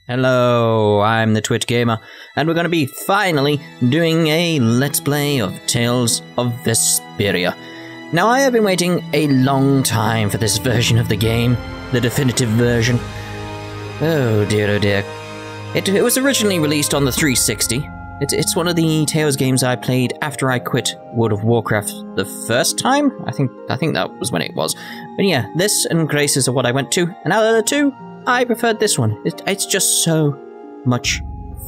Hello, I'm the TwitGamer, and we're going to be finally doing a Let's Play of Tales of Vesperia. Now, I have been waiting a long time for this version of the game, the definitive version. Oh dear, oh dear. It was originally released on the 360. It's one of the Tales games I played after I quit World of Warcraft the first time. I think that was when it was. But yeah, this and Graces are what I went to, and out of the two, I preferred this one. It's just so much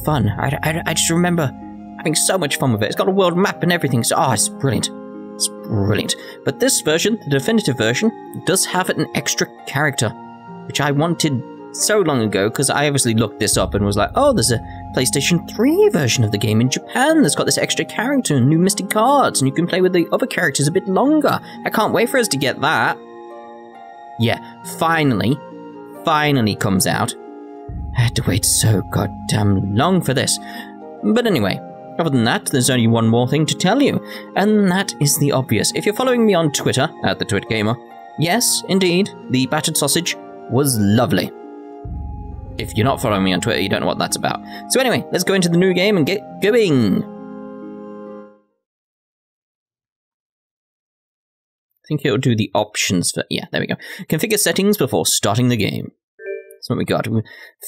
fun. I just remember having so much fun with it. It's got a world map and everything, so it's brilliant. It's brilliant. But this version, the definitive version, does have an extra character, which I wanted so long ago, because I obviously looked this up and was like, oh, there's a PlayStation 3 version of the game in Japan that's got this extra character and new mystic cards, and you can play with the other characters a bit longer. I can't wait for us to get that. Yeah, finally comes out. I had to wait so goddamn long for this. But anyway, other than that, there's only one more thing to tell you, and that is the obvious. If you're following me on Twitter, at TheTwitGamer, yes, indeed, the battered sausage was lovely. If you're not following me on Twitter, you don't know what that's about. So anyway, let's go into the new game and get going. I think it'll do the options for... Yeah, there we go. Configure settings before starting the game. That's what we got.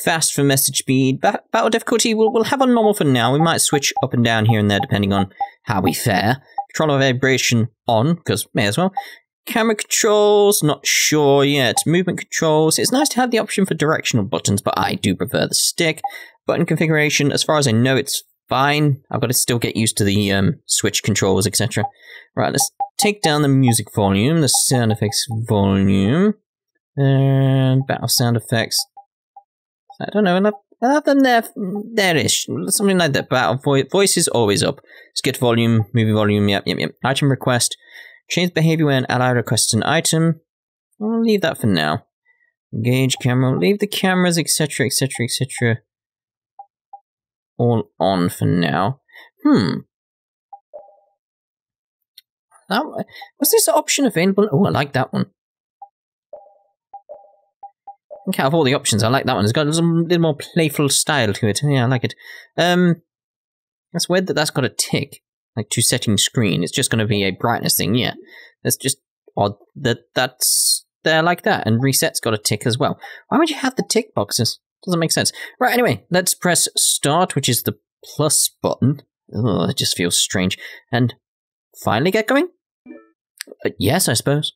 Fast for message speed. Battle difficulty, we'll have on normal for now. We might switch up and down here and there depending on how we fare. Controller vibration on, because may as well. Camera controls, not sure yet. Movement controls. It's nice to have the option for directional buttons, but I do prefer the stick. Button configuration, as far as I know, it's fine. I've got to still get used to the switch controls, etc. Right, let's take down the music volume, the sound effects volume, and battle sound effects. I don't know, I'll have them there-ish, something like that. Battle voice is always up. Skip volume, movie volume, yep. Item request, change behavior when ally requests an item. I'll leave that for now. Engage camera, leave the cameras, etc., all on for now. Was this option available? Oh, I like that one. I think out of all the options, I like that one. It's got a little more playful style to it. Yeah, I like it. That's weird that that's got a tick, like to setting screen. It's just going to be a brightness thing. Yeah, that's just odd that that's there like that. And reset's got a tick as well. Why would you have the tick boxes? Doesn't make sense. Right, anyway, let's press start, which is the plus button. Oh, it just feels strange. And finally get going? Yes, I suppose.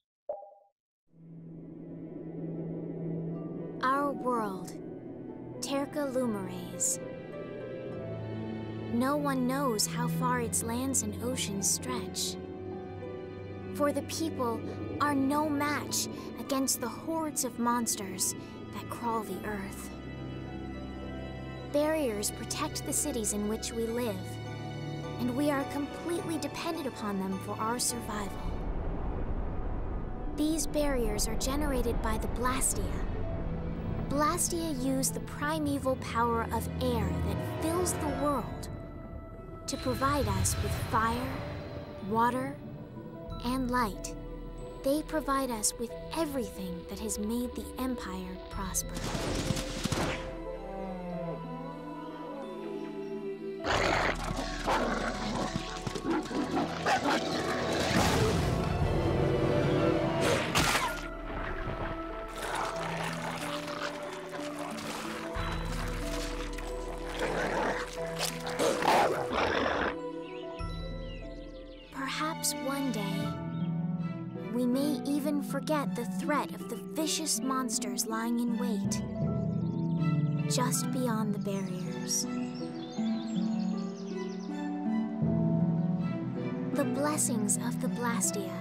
Our world, Terca Lumares. No one knows how far its lands and oceans stretch. For the people are no match against the hordes of monsters that crawl the earth. Barriers protect the cities in which we live, and we are completely dependent upon them for our survival. These barriers are generated by the Blastalia. Blastalia use the primeval power of air that fills the world to provide us with fire, water, and light. They provide us with everything that has made the Empire prosper. Perhaps one day, we may even forget the threat of the vicious monsters lying in wait just beyond the barriers. The blessings of the Blastalia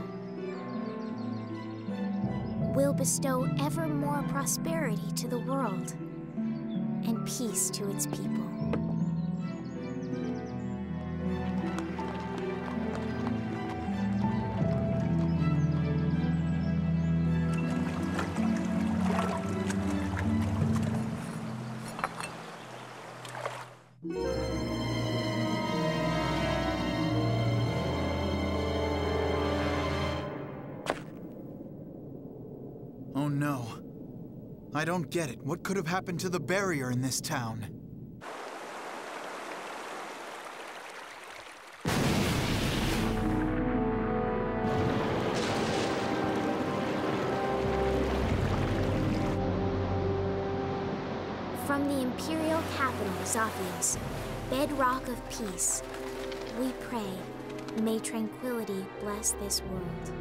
will bestow ever more prosperity to the world and peace to its people. Oh no. I don't get it. What could have happened to the barrier in this town? From the Imperial capital, Zophius, bedrock of peace, we pray, may tranquility bless this world.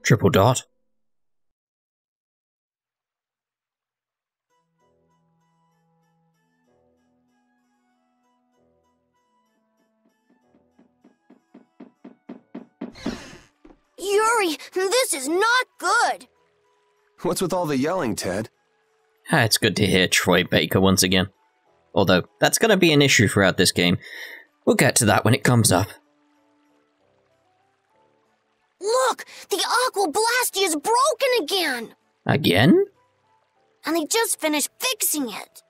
Triple dot. Yuri, this is not good! What's with all the yelling, Ted? It's good to hear Troy Baker once again. Although, that's going to be an issue throughout this game. We'll get to that when it comes up. Look! The Aqua Blastia is broken again! Again? And they just finished fixing it.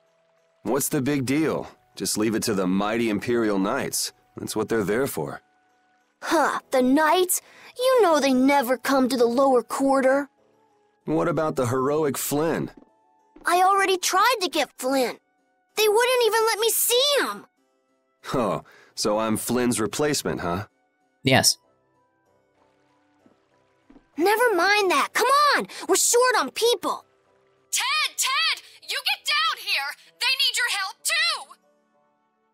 What's the big deal? Just leave it to the mighty Imperial Knights. That's what they're there for. Huh, the Knights? You know they never come to the lower quarter. What about the heroic Flynn? I already tried to get Flynn. They wouldn't even let me see him. Oh, so I'm Flynn's replacement, huh? Yes. Never mind that. Come on! We're short on people. Ted! You get down here! They need your help too!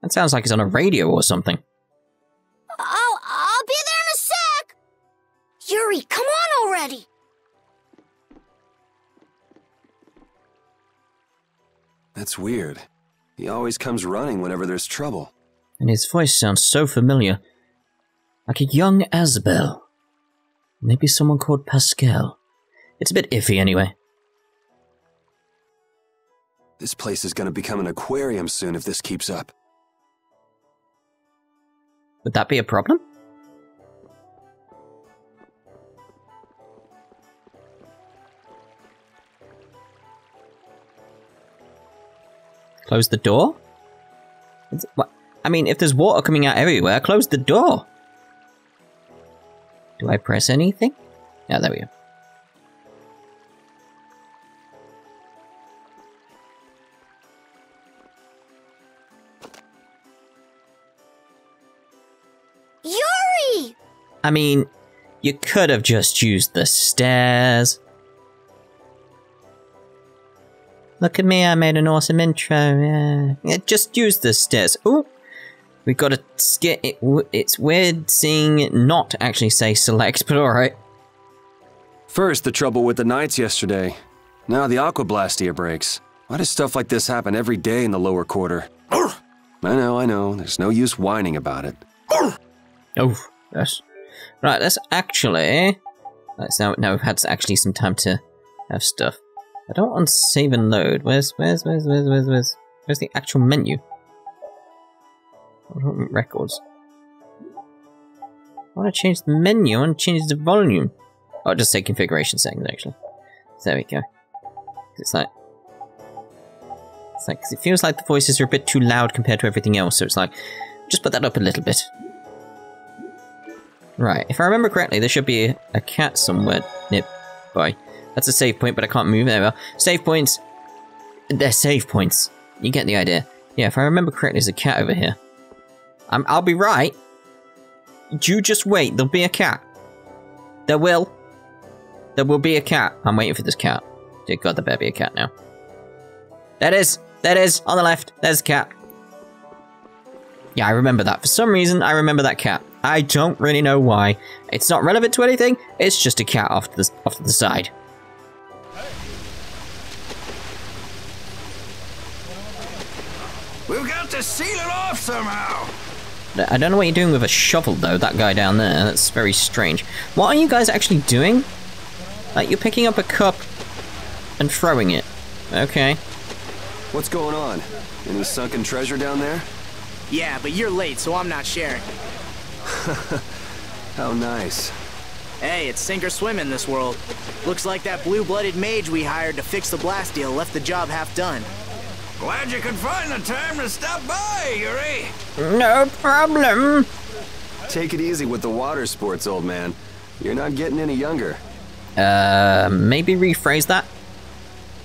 That sounds like he's on a radio or something. I'll be there in a sec! Yuri, come on already! That's weird. He always comes running whenever there's trouble. And his voice sounds so familiar. Like a young Asbel. Maybe someone called Pascal. It's a bit iffy anyway. This place is going to become an aquarium soon if this keeps up. Would that be a problem? Close the door? What? I mean, if there's water coming out everywhere, close the door. Do I press anything? Yeah, there we go. Yuri! I mean, you could have just used the stairs. Look at me, I made an awesome intro. Yeah, just use the stairs. Ooh, we got to skip it. It's weird seeing it not actually say select, but alright. First, the trouble with the Knights yesterday. Now the Aqua Blastia breaks. Why does stuff like this happen every day in the lower quarter? I know. There's no use whining about it. Oh, yes. Right, let's actually... now we've had actually some time to have stuff. I don't want to save and load. Where's the actual menu? I want records. I want to change the menu. I want to change the volume. Oh, I'll just say configuration settings actually. So there we go. It's like, cause it feels like the voices are a bit too loud compared to everything else. So it's like, just put that up a little bit. Right. If I remember correctly, there should be a cat somewhere nearby. That's a save point, but I can't move. There we are. Save points. They're save points. You get the idea. Yeah, if I remember correctly, there's a cat over here. I'll be right. You just wait. There'll be a cat. There will be a cat. I'm waiting for this cat. Dear God, there better be a cat now. There it is. There it is. On the left. There's a cat. Yeah, I remember that. For some reason, I remember that cat. I don't really know why. It's not relevant to anything. It's just a cat off to the side. We've got to seal it off somehow! I don't know what you're doing with a shovel, though, that guy down there. That's very strange. What are you guys actually doing? Like, you're picking up a cup and throwing it. Okay. What's going on? Any sunken treasure down there? Yeah, but you're late, so I'm not sharing. How nice. Hey, it's sink or swim in this world. Looks like that blue-blooded mage we hired to fix the Blastalia left the job half done. Glad you could find the time to stop by, Yuri. No problem. Take it easy with the water sports, old man. You're not getting any younger. Maybe rephrase that?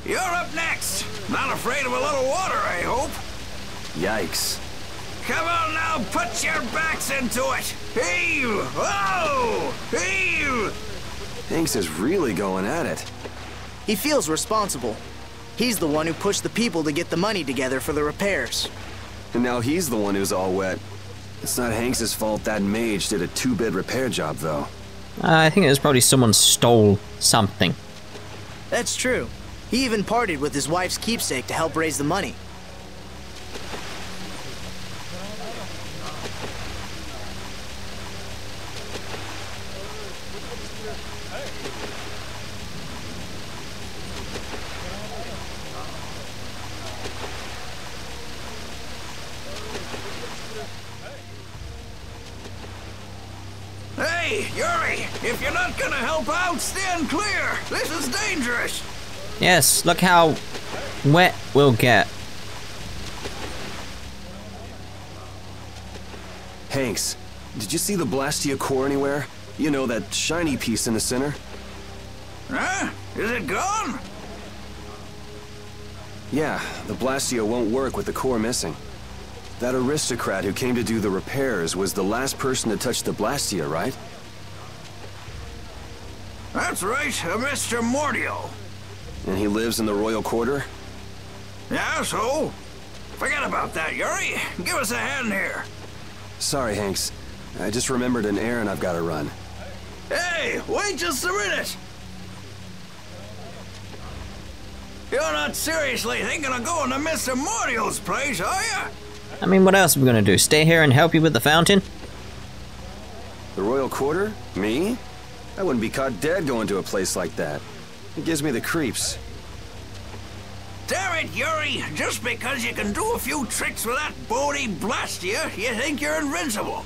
You're up next. Not afraid of a little water, I hope. Yikes. Come on now, put your backs into it. Heave! Oh! Heave! Hanks is really going at it. He feels responsible. He's the one who pushed the people to get the money together for the repairs. And now he's the one who's all wet. It's not Hanks's fault that mage did a 2-bit repair job, though. I think it was probably someone stole something. That's true. He even parted with his wife's keepsake to help raise the money. Hey, Yuri, if you're not gonna help out, stand clear. This is dangerous. Yes, look how wet we'll get. Hanks, did you see the Blastia core anywhere? You know, that shiny piece in the center? Huh? Is it gone? Yeah, the Blastia won't work with the core missing. That aristocrat who came to do the repairs was the last person to touch the Blastia, right? That's right, Mr. Mordio. And he lives in the royal quarter? Yeah, so? Forget about that, Yuri. Give us a hand here. Sorry, Hanks. I just remembered an errand I've got to run. Hey, wait just a minute. You're not seriously thinking of going to Mr. Mordio's place, are you? I mean, what else are we gonna do? Stay here and help you with the fountain? The royal quarter? Me? I wouldn't be caught dead going to a place like that. It gives me the creeps. Damn it, Yuri! Just because you can do a few tricks with that bony Blastia, you think you're invincible.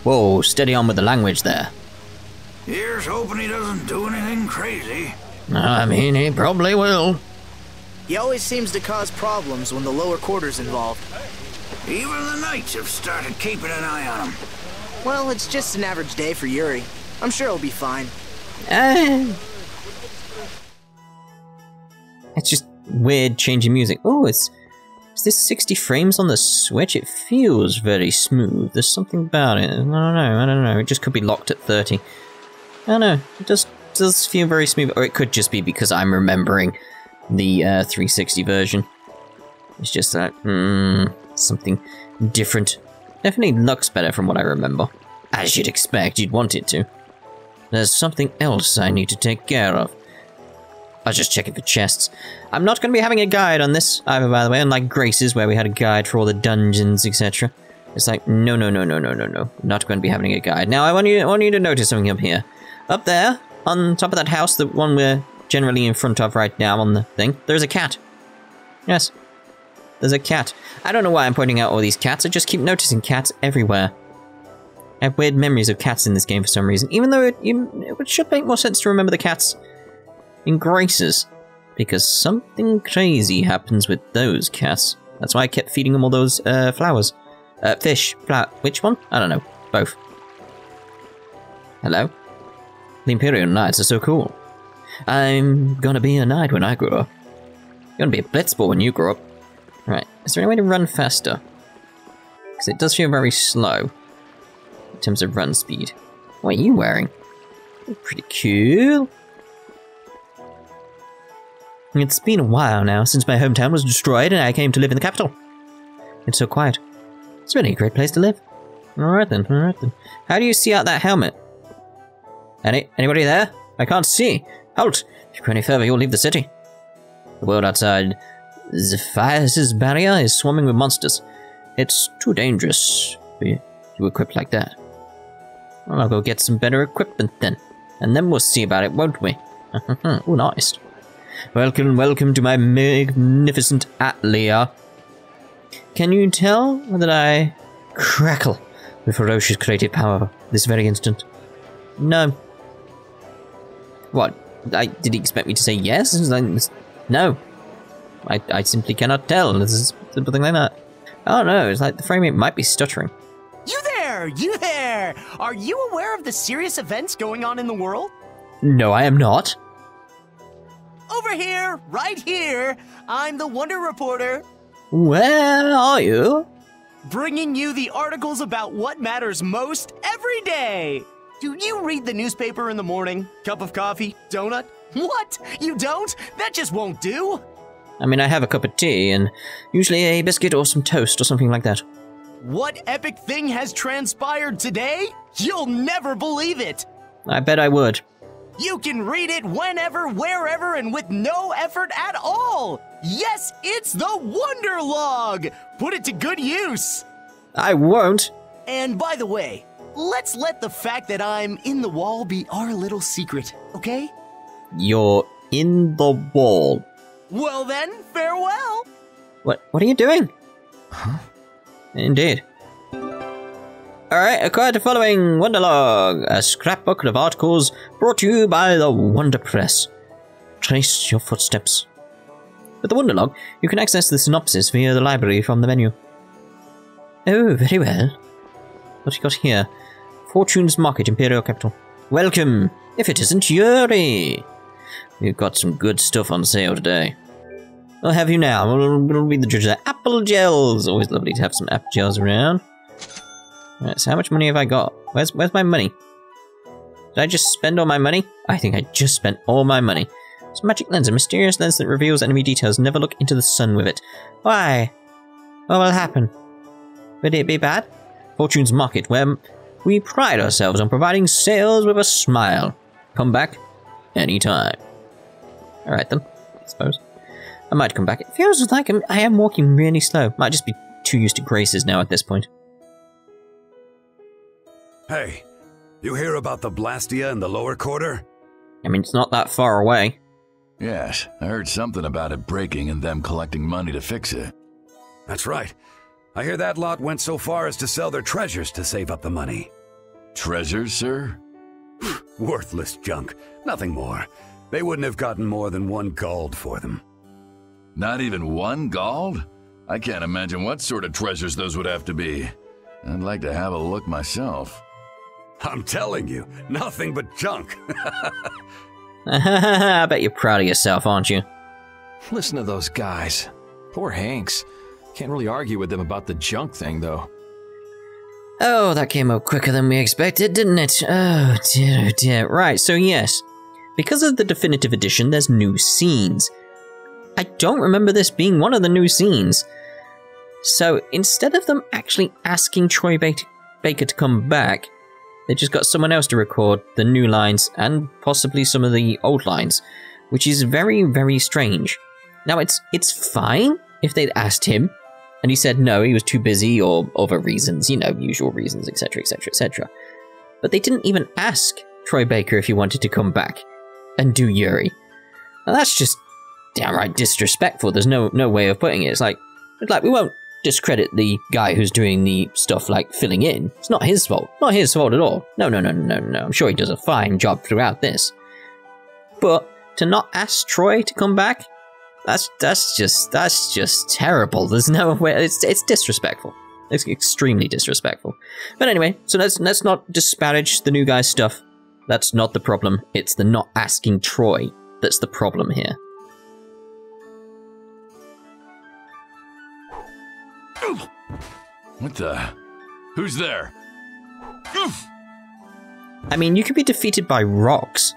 Whoa, steady on with the language there. Here's hoping he doesn't do anything crazy. I mean, he probably will. He always seems to cause problems when the lower quarter's involved. Even the knights have started keeping an eye on him. Well, it's just an average day for Yuri. I'm sure he'll be fine. It's just weird changing music. Oh, is this 60 frames on the Switch? It feels very smooth. There's something about it. I don't know. It just could be locked at 30. I don't know. It does feel very smooth. Or it could just be because I'm remembering the 360 version. It's just that, something different. Definitely looks better from what I remember. As you'd expect, you'd want it to. There's something else I need to take care of. I was just checking for chests. I'm not going to be having a guide on this either, by the way, unlike Grace's, where we had a guide for all the dungeons, etc. It's like, no. Not going to be having a guide. Now, I want you to notice something up here. Up there, on top of that house, the one we're generally in front of right now on the thing, there's a cat. Yes. There's a cat. I don't know why I'm pointing out all these cats, I just keep noticing cats everywhere. I have weird memories of cats in this game for some reason, even though it should make more sense to remember the cats in Grace's, because something crazy happens with those cats. That's why I kept feeding them all those flowers. Which one? I don't know. Both. Hello? The Imperial Knights are so cool. I'm gonna be a knight when I grow up. You're gonna be a blitzball when you grow up. Right, is there any way to run faster? Because it does feel very slow in terms of run speed. What are you wearing? Pretty cool. It's been a while now since my hometown was destroyed and I came to live in the capital. It's so quiet. It's really a great place to live. Alright then. How do you see out that helmet? Anybody there? I can't see. Halt! If you go any further, you'll leave the city. The world outside Zephyrs' barrier is swarming with monsters. It's too dangerous to equip like that. Well, I'll go get some better equipment then. And then we'll see about it, won't we? Oh, nice. Welcome to my magnificent Atlia. Can you tell that I crackle with ferocious creative power this very instant? No. What? Did he expect me to say yes? No. I simply cannot tell. This is simple thing like that. Oh no, it's like the frame rate might be stuttering. You there! You there! Are you aware of the serious events going on in the world? No, I am not. Over here, right here, I'm the Wonder Reporter. Where are you? Bringing you the articles about what matters most every day. Do you read the newspaper in the morning? Cup of coffee? Donut? What? You don't? That just won't do. I mean, I have a cup of tea and usually a biscuit or some toast or something like that. What epic thing has transpired today? You'll never believe it. I bet I would. You can read it whenever, wherever, and with no effort at all. Yes, it's the Wonder Log. Put it to good use. I won't. And by the way, let's let the fact that I'm in the wall be our little secret, okay? You're in the wall. Well then, farewell. What are you doing? Huh? Indeed. Alright, acquired the following Wonder Log, a scrapbook of articles brought to you by the Wonder Press. Trace your footsteps. With the Wonder Log, you can access the synopsis via the library from the menu. Oh, very well. What you got here? Fortune's Market, Imperial Capital. Welcome, if it isn't Yuri. We've got some good stuff on sale today. I'll have you now. We'll read the judge there. Apple gels. Always lovely to have some apple gels around. Right, so how much money have I got? Where's my money? Did I just spend all my money? I think I just spent all my money. It's a magic lens, a mysterious lens that reveals enemy details. Never look into the sun with it. Why? What will happen? Would it be bad? Fortune's Market, where we pride ourselves on providing sales with a smile. Come back anytime. Alright then, I suppose. I might come back. It feels like I am walking really slow. Might just be too used to graces now at this point. Hey, you hear about the Blastia in the lower quarter? I mean, it's not that far away. Yes, I heard something about it breaking and them collecting money to fix it. That's right. I hear that lot went so far as to sell their treasures to save up the money. Treasures, sir? Worthless junk. Nothing more. They wouldn't have gotten more than 1 gold for them. Not even 1 gold? I can't imagine what sort of treasures those would have to be. I'd like to have a look myself. I'm telling you, nothing but junk. I bet you're proud of yourself, aren't you? Listen to those guys. Poor Hanks. Can't really argue with them about the junk thing, though. Oh, that came up quicker than we expected, didn't it? Oh dear, oh dear. Right, so yes. Because of the definitive edition, there's new scenes. I don't remember this being one of the new scenes. So instead of them actually asking Troy Baker to come back, they just got someone else to record the new lines and possibly some of the old lines, which is very, very strange. Now it's fine if they'd asked him, and he said no, he was too busy or other reasons, you know, usual reasons, etc, etc, etc. But they didn't even ask Troy Baker if he wanted to come back and do Yuri. Now that's just downright disrespectful. There's no way of putting it. It's like we won't discredit the guy who's doing the stuff like filling in. It's not his fault. Not his fault at all. No. I'm sure he does a fine job throughout this. But to not ask Troy to come back, that's just terrible. There's no way. It's disrespectful. It's extremely disrespectful. But anyway, so let's not disparage the new guy's stuff. That's not the problem. It's the not asking Troy that's the problem here. What the? Who's there? I mean, you could be defeated by rocks.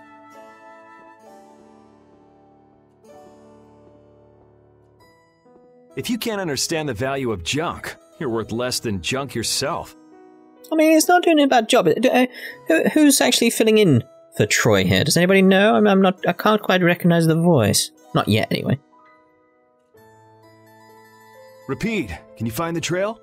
If you can't understand the value of junk, you're worth less than junk yourself. I mean, it's not doing a bad job. Who's actually filling in for Troy here? Does anybody know? I can't quite recognize the voice. Not yet, anyway. Repeat. Can you find the trail?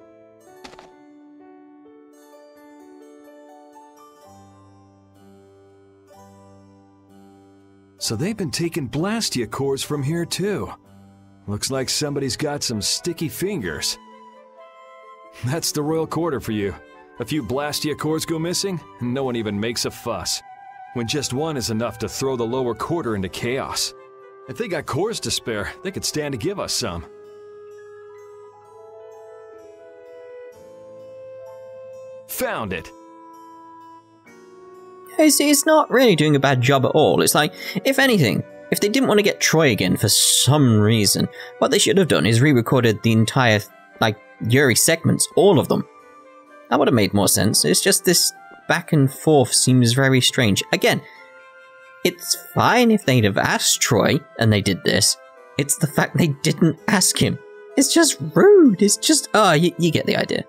So they've been taking Blastia cores from here too. Looks like somebody's got some sticky fingers. That's the royal quarter for you. A few Blastia cores go missing, and no one even makes a fuss. When just one is enough to throw the lower quarter into chaos. If they got cores to spare, they could stand to give us some. Found it! It's not really doing a bad job at all. It's like, if anything, if they didn't want to get Troy again for some reason, what they should have done is re-recorded the entire, like, Yuri segments, all of them. That would have made more sense. It's just this back and forth seems very strange. Again, it's fine if they'd have asked Troy and they did this. It's the fact they didn't ask him. It's just rude. It's just, oh, you get the idea.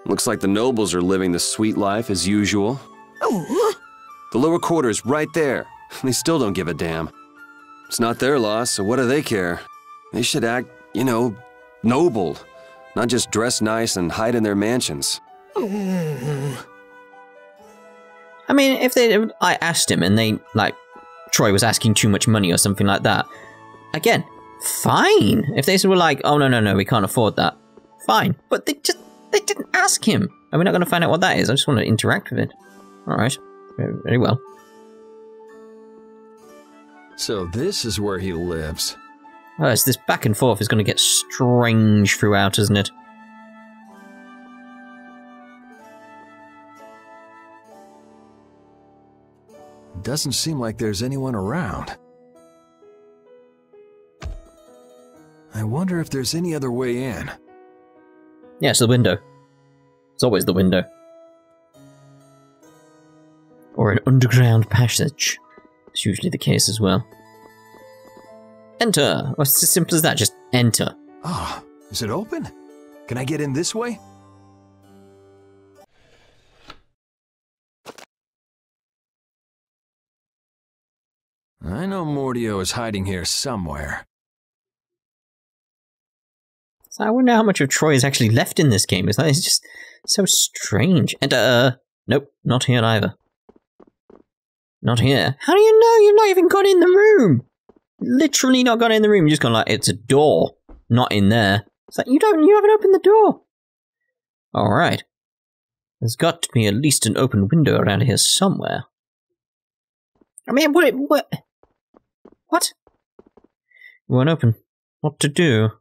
Looks like the nobles are living the sweet life as usual. The lower quarter is right there. They still don't give a damn. It's not their loss, so what do they care? They should act, you know, noble. Not just dress nice and hide in their mansions. I mean, if I asked him and they, like, Troy was asking too much money or something like that, again, fine. If they were like, oh, no, we can't afford that, fine. But they didn't ask him. And we're not going to find out what that is. I just want to interact with it. Alright, very well. So this is where he lives. Oh, it's this back and forth is going to get strange throughout, isn't it? Doesn't seem like there's anyone around. I wonder if there's any other way in. Yeah, it's the window. It's always the window. Or an underground passage. It's usually the case as well. Enter! Well, it's as simple as that, just enter. Ah, is it open? Can I get in this way? I know Mordio is hiding here somewhere. So I wonder how much of Troy is actually left in this game. It's just so strange. And, nope, not here either. Not here. How do you know you've not even gone in the room? Literally not gone in the room. You've just gone like, it's a door, not in there. It's like, you haven't opened the door. Alright. There's got to be at least an open window around here somewhere. I mean, what? What? It won't open. What to do?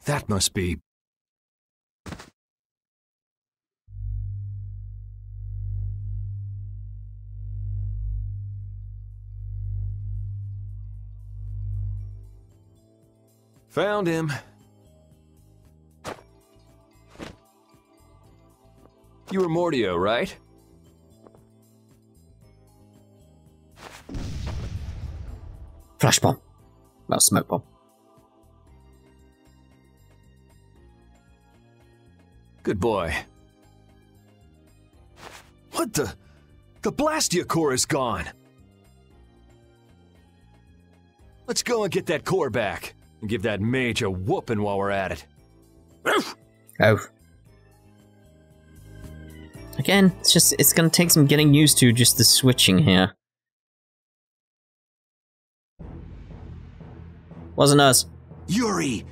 That must be... Found him. You were Mordio, right? Flash bomb. Well, smoke bomb. Good boy. What the? The Blastia core is gone. Let's go and get that core back. And give that mage a whooping while we're at it. Oh. Again, it's gonna take some getting used to just the switching here. Wasn't us. Yuri!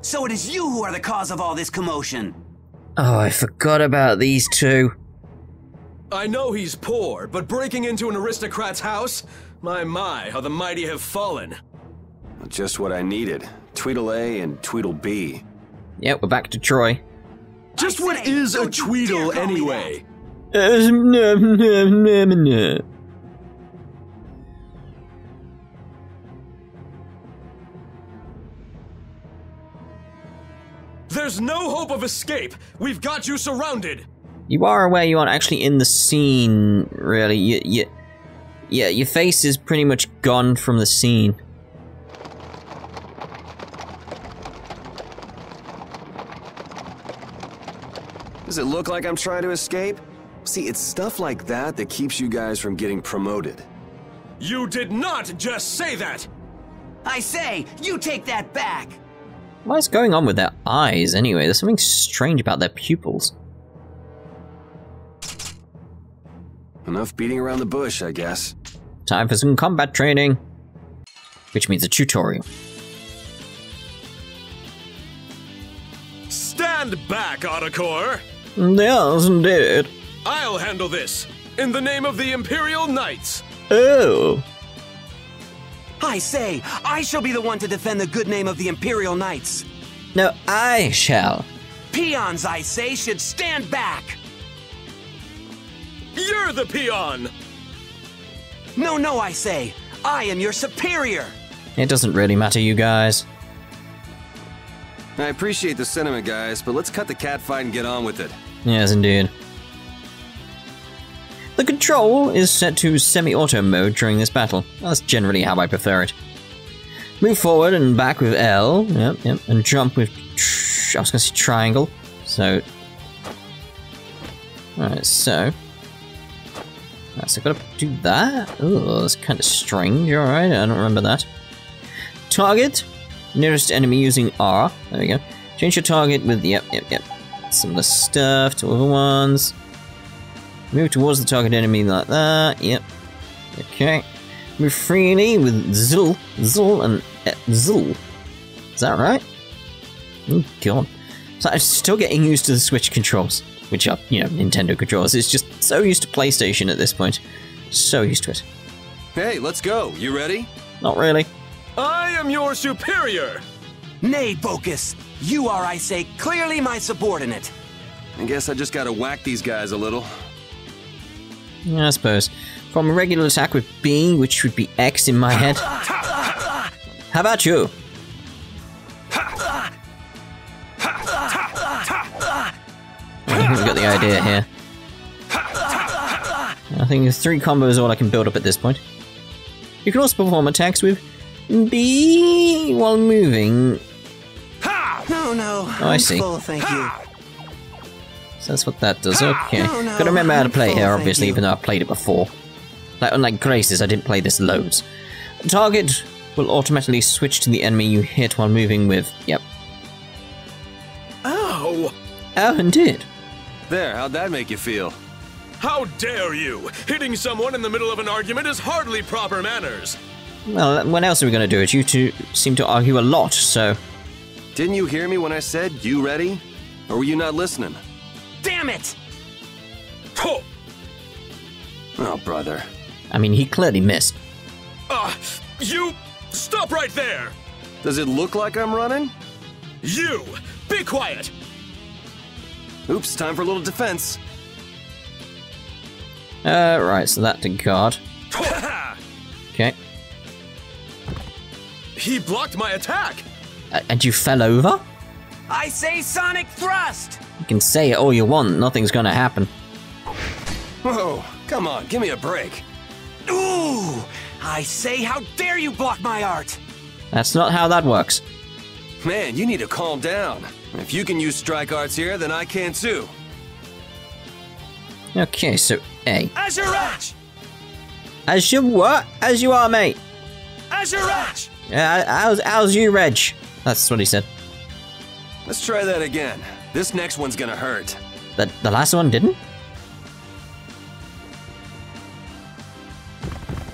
So it is you who are the cause of all this commotion! Oh, I forgot about these two. I know he's poor, but breaking into an aristocrat's house? My, how the mighty have fallen. Just what I needed. Tweedle A and Tweedle B. Yep, we're back to Troy. Just what is a Tweedle anyway? There's no hope of escape. We've got you surrounded. You are aware you aren't actually in the scene, really. Yeah, your face is pretty much gone from the scene. Does it look like I'm trying to escape? See, it's stuff like that that keeps you guys from getting promoted. You did not just say that! I say, you take that back! What's going on with their eyes, anyway? There's something strange about their pupils. Enough beating around the bush, I guess. Time for some combat training. Which means a tutorial. Stand back, Autocore! Yes, indeed. I'll handle this, in the name of the Imperial Knights. Oh. I say, I shall be the one to defend the good name of the Imperial Knights. No, I shall. Peons, I say, should stand back. You're the peon! No, I say. I am your superior. It doesn't really matter, you guys. I appreciate the sentiment, guys, but let's cut the catfight and get on with it. Yes, indeed. The control is set to semi-auto mode during this battle. That's generally how I prefer it. Move forward and back with L. Yep. And jump with... I was going to say triangle. So... Alright, so... So I've got to do that? Oh, that's kind of strange. Alright, I don't remember that. Target. Nearest enemy using R. There we go. Change your target with... Yep. Similar stuff to other ones. Move towards the target enemy like that. Yep. Okay. Move freely with Zul and Zul. Is that right? Oh god. So I'm still getting used to the Switch controls, which are, Nintendo controls. It's just so used to PlayStation at this point. So used to it. Hey, let's go. You ready? Not really. I am your superior! Nay, Focus. You are, I say, clearly my subordinate. I guess I just gotta whack these guys a little. Yeah, I suppose. From a regular attack with B, which would be X in my head. How about you? I think we've got the idea here. I think 3 combos is all I can build up at this point. You can also perform attacks with B while moving. No. Oh, I see. Full, thank you. So that's what that does. Okay. Gotta remember how to play here, obviously, even though I've played it before. Like, unlike Grace's, I didn't play this loads. Target will automatically switch to the enemy you hit while moving with. Yep. Ow! Oh, indeed. There, how'd that make you feel? How dare you! Hitting someone in the middle of an argument is hardly proper manners. Well, when else are we gonna do it? You two seem to argue a lot, so... Didn't you hear me when I said, you ready? Or were you not listening? Damn it! Oh, brother. I mean, he clearly missed. You... Stop right there! Does it look like I'm running? You! Be quiet! Oops, time for a little defense. Right, so that to guard. Okay. He blocked my attack! And you fell over? I say Sonic Thrust! You can say it all you want, nothing's gonna happen. Whoa, come on, give me a break. Ooh! I say, how dare you block my art! That's not how that works. Man, you need to calm down. If you can use strike arts here, then I can too. Okay, so A. As your edge! As you what? As you are, mate. As your edge! How's you, Reg? That's what he said. Let's try that again. This next one's gonna hurt. The last one didn't?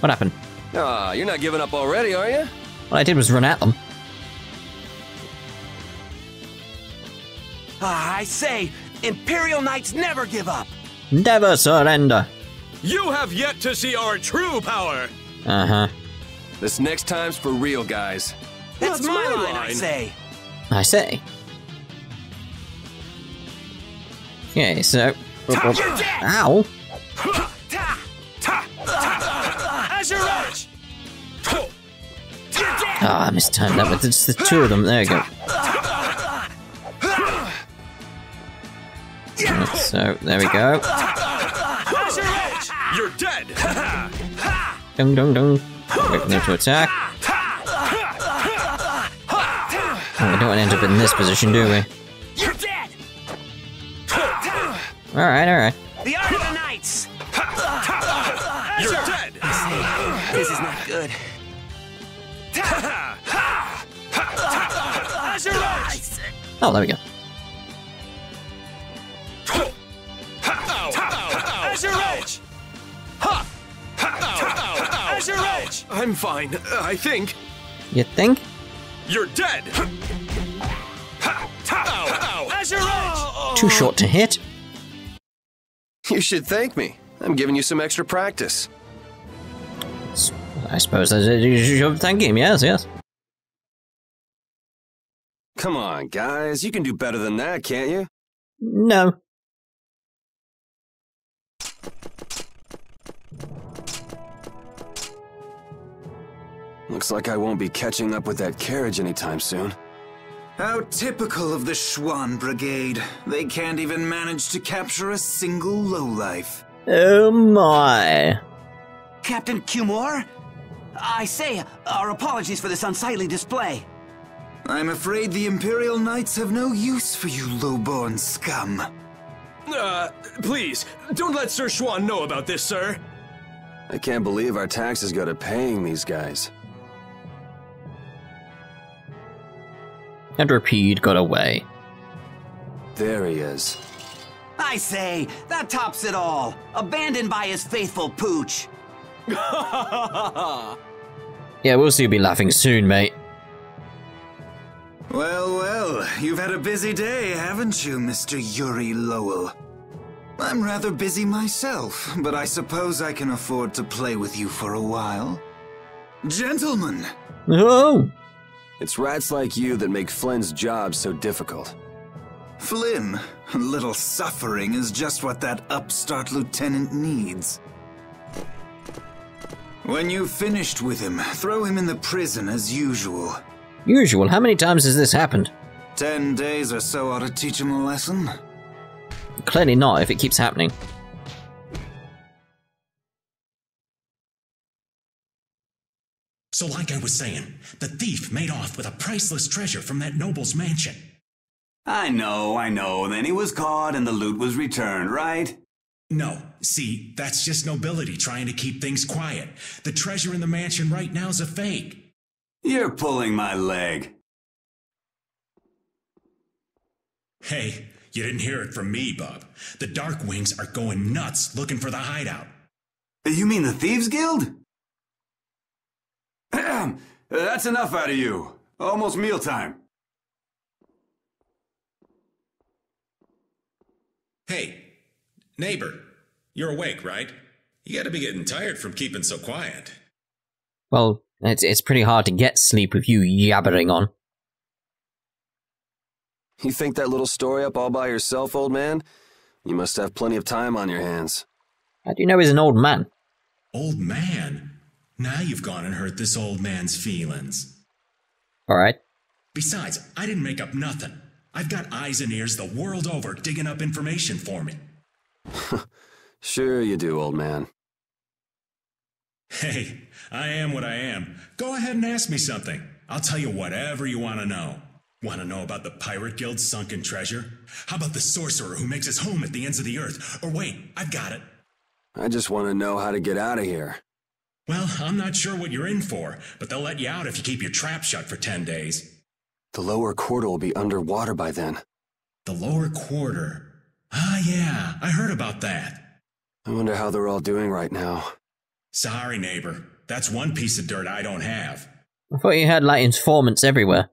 What happened? Ah, you're not giving up already, are you? What I did was run at them. I say, Imperial Knights never give up! Never surrender. You have yet to see our true power! Uh-huh. This next time's for real, guys. That's my line, I say. I say. Okay, so... Ow! As your edge! I mistimed that, but it's the two of them. There you go. Right, so, there we go. You're dead! Dung dung dung. Wait for them to attack. Oh, we don't want to end up in this position, do we? You're dead! Alright. The Art of the Knights! You're dead! This is not good. Oh, there we go. I'm fine, I think. You think? You're dead! too short to hit. You should thank me. I'm giving you some extra practice. I suppose you should thank him, yes. Come on, guys. You can do better than that, can't you? No. Looks like I won't be catching up with that carriage anytime soon. How typical of the Schwann Brigade. They can't even manage to capture a single lowlife. Oh my. Captain Cumore? I say, our apologies for this unsightly display. I'm afraid the Imperial Knights have no use for you lowborn scum. Please, don't let Sir Schwann know about this, sir. I can't believe our taxes go to paying these guys. And Rapide got away. There he is. I say, that tops it all. Abandoned by his faithful pooch. Yeah, we'll see you be laughing soon, mate. Well, you've had a busy day, haven't you, Mr. Yuri Lowell? I'm rather busy myself, but I suppose I can afford to play with you for a while. Gentlemen! Oh! It's rats like you that make Flynn's job so difficult. Flynn, a little suffering is just what that upstart lieutenant needs. When you've finished with him, throw him in the prison as usual. Usual? How many times has this happened? 10 days or so ought to teach him a lesson. Clearly not, if it keeps happening. So like I was saying, the thief made off with a priceless treasure from that noble's mansion. I know. Then he was caught and the loot was returned, right? No. See, that's just nobility trying to keep things quiet. The treasure in the mansion right now is a fake. You're pulling my leg. Hey, you didn't hear it from me, bub. The Dark Wings are going nuts looking for the hideout. You mean the Thieves Guild? That's enough out of you. Almost mealtime. Hey, neighbor, you're awake, right? You gotta be getting tired from keeping so quiet. Well, it's pretty hard to get sleep with you yabbering on. You think that little story up all by yourself, old man? You must have plenty of time on your hands. How do you know he's an old man? Old man? Now you've gone and hurt this old man's feelings. Alright. Besides, I didn't make up nothing. I've got eyes and ears the world over digging up information for me. Sure you do, old man. Hey, I am what I am. Go ahead and ask me something. I'll tell you whatever you want to know. Want to know about the Pirate Guild's sunken treasure? How about the sorcerer who makes his home at the ends of the earth? Or wait, I've got it. I just want to know how to get out of here. Well, I'm not sure what you're in for, but they'll let you out if you keep your trap shut for 10 days. The lower quarter will be underwater by then. The lower quarter? Ah, yeah, I heard about that. I wonder how they're all doing right now. Sorry, neighbor. That's one piece of dirt I don't have. I thought you had, like, informants everywhere.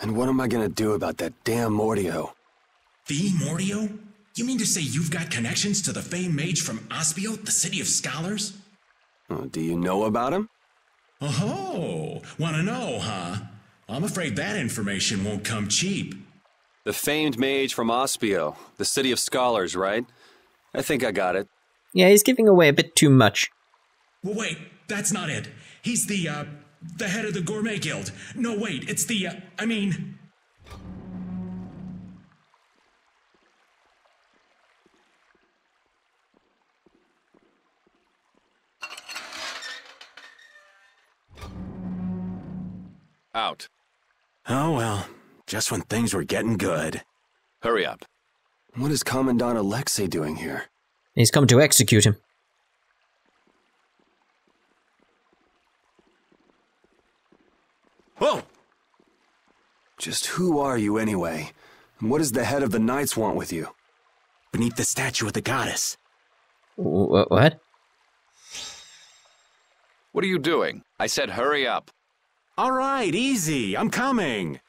And what am I gonna do about that damn Mordio? The Mordio? You mean to say you've got connections to the famed mage from Ospio, the city of scholars? Oh, do you know about him? Oh, wanna know, huh? I'm afraid that information won't come cheap. The famed mage from Ospio, the city of scholars, right? I think I got it. Yeah, he's giving away a bit too much. Well, wait, that's not it. He's the head of the Gourmet Guild. No, wait, it's the, Out. Oh well, just when things were getting good. Hurry up. What is Commandant Alexei doing here? He's come to execute him. Whoa! Just who are you anyway? And what does the head of the Knights want with you? Beneath the statue of the goddess. What? What are you doing? I said hurry up. All right, easy. I'm coming.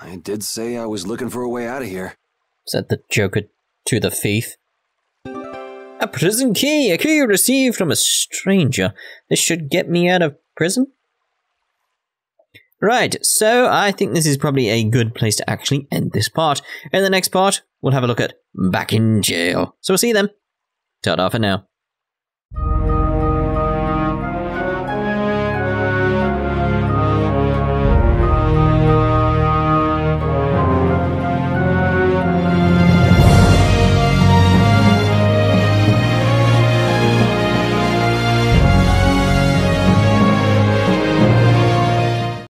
I did say I was looking for a way out of here, said the Joker to the thief. A prison key! A key received from a stranger. This should get me out of prison? Right, so I think this is probably a good place to actually end this part. In the next part, we'll have a look at Back in Jail. So we'll see you then. Ta-da for now.